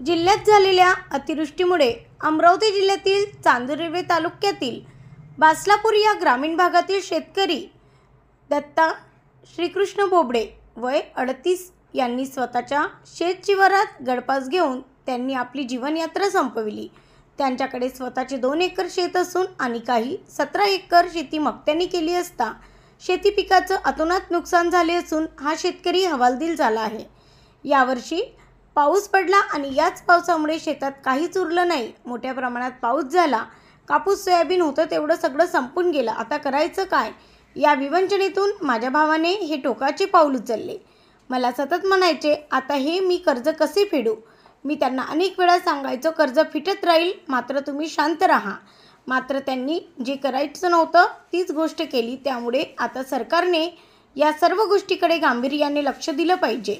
जिल्ह्यात झालेल्या अतिवृष्टीमुळे अमरावती जिल्ह्यातील चांदूर रेल्वे तालुक्यातील बासलापूर या ग्रामीण भागातील शेतकरी दत्ता श्रीकृष्ण बोबडे वय 38 यांनी स्वतःच्या शेत शिवारात गळफास घेऊन त्यांनी आपली जीवनयात्रा संपविली। त्यांच्याकडे स्वतःचे 2 एकर शेत असून आणि काही 17 एकर शेती मक्त्यांनी केली असता शेती पिकाचं अतोनात नुकसान झाले असून हा शेतकरी हवालदिल झाला आहे। यावर्षी पाऊस पडला आणि याच पावसामुळे शेतात काहीच उरलं नाही। मोठ्या प्रमाणात पाऊस झाला, कापूस सोयाबीन होतं तेवढं सगळं संपून गेलं। आता करायचं काय या विवंचनेतून माझ्या भावाने हे टोकाचे पाऊल उचलले। मला सतत म्हणायचे, आता हे मी कर्ज कसे फेडू। मी त्यांना अनेक वेळा सांगायचो कर्ज फिटत राहील, मात्र तुम्ही शांत राहा। मात्र त्यांनी जे करायचं नव्हतं तीच गोष्ट केली। त्यामुळे आता सरकारने या सर्व गोष्टीकडे गांभीर्याने लक्ष दिलं पाहिजे,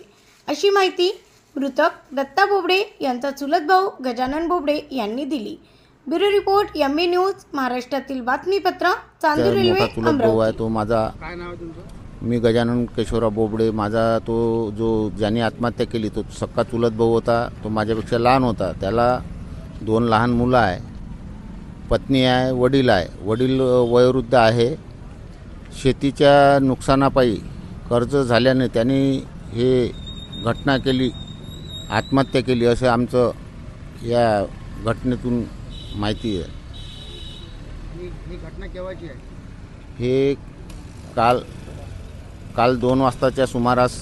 अशी माहिती मृतक दत्ता बोबडे यांचा चुलत भाऊ गजानन बोबडे यांनी दिली। ब्युरो रिपोर्ट एमबी न्यूज, महाराष्ट्रातील बातमीपत्र, चांदूर रेल्वे अमरावती। तो माझा काय नाव आहे तुमचं? मी गजानन केशवराव बोबडे। माझा तो जो ज्याने आत्महत्या केली तो सक्का चुलत भाऊ होता। तो माझ्यापेक्षा लहान होता। त्याला 2 लहान मुलं आहे, पत्नी आहे, वडील आहे। वडील वयोवृद्ध आहे। शेतीच्या नुकसानापायी कर्ज झाल्याने त्यांनी हे घटना केली, आत्महत्या केली असं आमचं या घटनेतून माहिती आहे। ही घटना केव्हाची आहे? हे काल 2 वाजताच्या सुमारास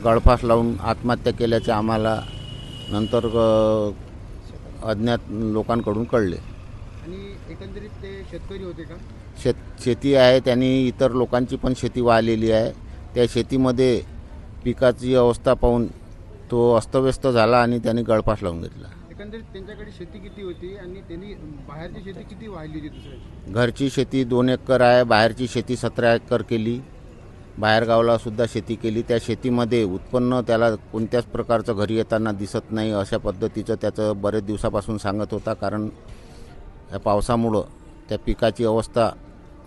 गळफास लावून आत्महत्या केल्याचे आम्हाला नंतर अज्ञात लोकांकडून कळले। आणि एकंदरीत ते शेतकरी होते का? शेती आहे, त्यांनी इतर लोकांची पण शेती वाहिलेली आहे। त्या शेतीमध्ये पिकाची अवस्था पाहून तो अस्तव्यस्त झाला आणि त्यांनी गळफास लावून घेतला। एकंदरीत त्यांच्याकडे शेती किती होती आणि त्यांनी बाहेरची शेती किती वाहिली होती दुसऱ्याची? घरची शेती 2 एकर आहे, बाहेरची शेती 17 एकर केली। बाहेरगावला सुद्धा शेती केली। त्या शेतीमध्ये उत्पन्न त्याला कोणत्याच प्रकारचं घरी येताना दिसत नाही, अशा पद्धतीचं त्याचं बरेच दिवसापासून सांगत होता। कारण या पावसामुळं त्या पिकाची अवस्था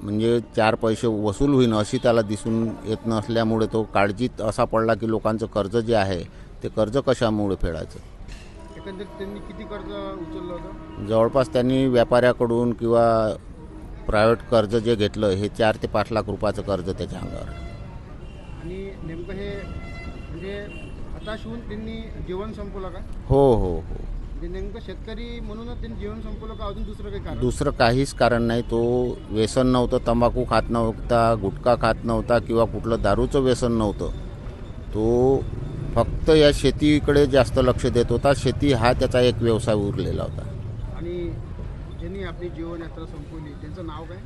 म्हणजे 4 पैसे वसूल होईन अशी त्याला दिसून येत नसल्यामुळे तो काळजीत असा पडला की लोकांचं कर्ज जे आहे ते कर्ज कशामुळे फेडायचं। एकंदरीत त्यांनी किती कर्ज उचललं होतं? जवळपास त्यांनी व्यापाऱ्याकडून किंवा प्रायव्हेट कर्ज जे घेतलं हे 4 ते 5 लाख रुपयाचं कर्ज त्याच्या अंगावर। आणि नेमकं हे म्हणजे हताश होऊन त्यांनी जीवन संपवलं का? हो। म्हणजे नेमकं शेतकरी म्हणूनच त्यांनी जीवन संपवलं का अजून दुसरं काही कारण? दुसरं काहीच कारण नाही। तो व्यसन नव्हतं, तंबाखू खात नव्हता, गुटखा खात नव्हता किंवा कुठलं दारूचं व्यसन नव्हतं। तो फक्त या शेतीकडे जास्त लक्ष देत होता। शेती हा त्याचा एक व्यवसाय उरलेला होता। आणि ज्यांनी आपली जीवनयात्रा संपवली त्यांचं नाव काय?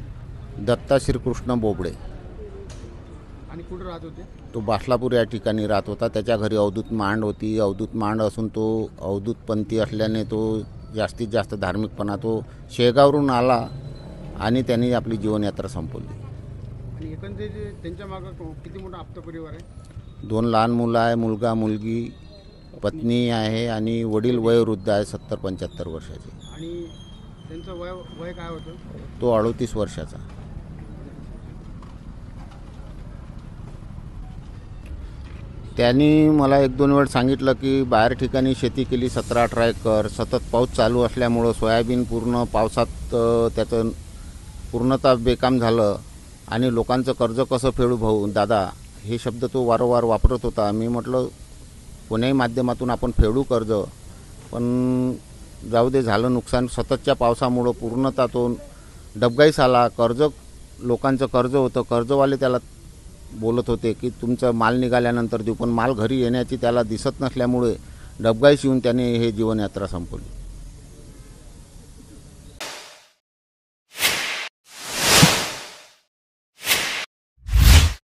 दत्ता श्रीकृष्ण बोबडे। आणि कुठं राहत होते? तो बासलापूर या ठिकाणी राहत होता। त्याच्या घरी अवधूत मांड होती। अवधूत मांड असून तो अवधूतपंथी असल्याने तो जास्तीत जास्त धार्मिकपणा तो शेगावरून आला आणि त्यांनी आपली जीवनयात्रा संपवली। आणि एकंदरीत त्यांच्या मागं किती मोठा आप्त परिवार आहे? 2 लहान मुलं आहे, मुलगा मुलगी, पत्नी आहे आणि वडील वयोवृद्ध आहे, 70-75 वर्षाचे। आणि त्यांचं वय काय होतं? तो 38 वर्षाचा। त्यांनी मला 1-2 वेळ सांगितलं की बाहेर ठिकाणी शेती केली 17-18 एकर। सतत पाऊस चालू असल्यामुळं सोयाबीन पूर्ण पावसात त्याचं पूर्णतः बेकाम झालं आणि लोकांचं कर्ज कसं फेडू भाऊ दादा, हे शब्द तो वारंवार वापरत होता। मी म्हटलं कोण्याही माध्यमातून आपण फेडू कर्ज, पण जाऊ दे, झालं नुकसान। सततच्या पावसामुळं पूर्णतः तो डबघाईस आला। लोकांचं कर्ज होतं, कर्जवाले त्याला बोलत होते की तुमचं माल निघाल्यानंतर देऊ, पण माल घरी येण्याची त्याला दिसत नसल्यामुळे डबघाईस येऊन त्याने हे जीवनयात्रा संपवली।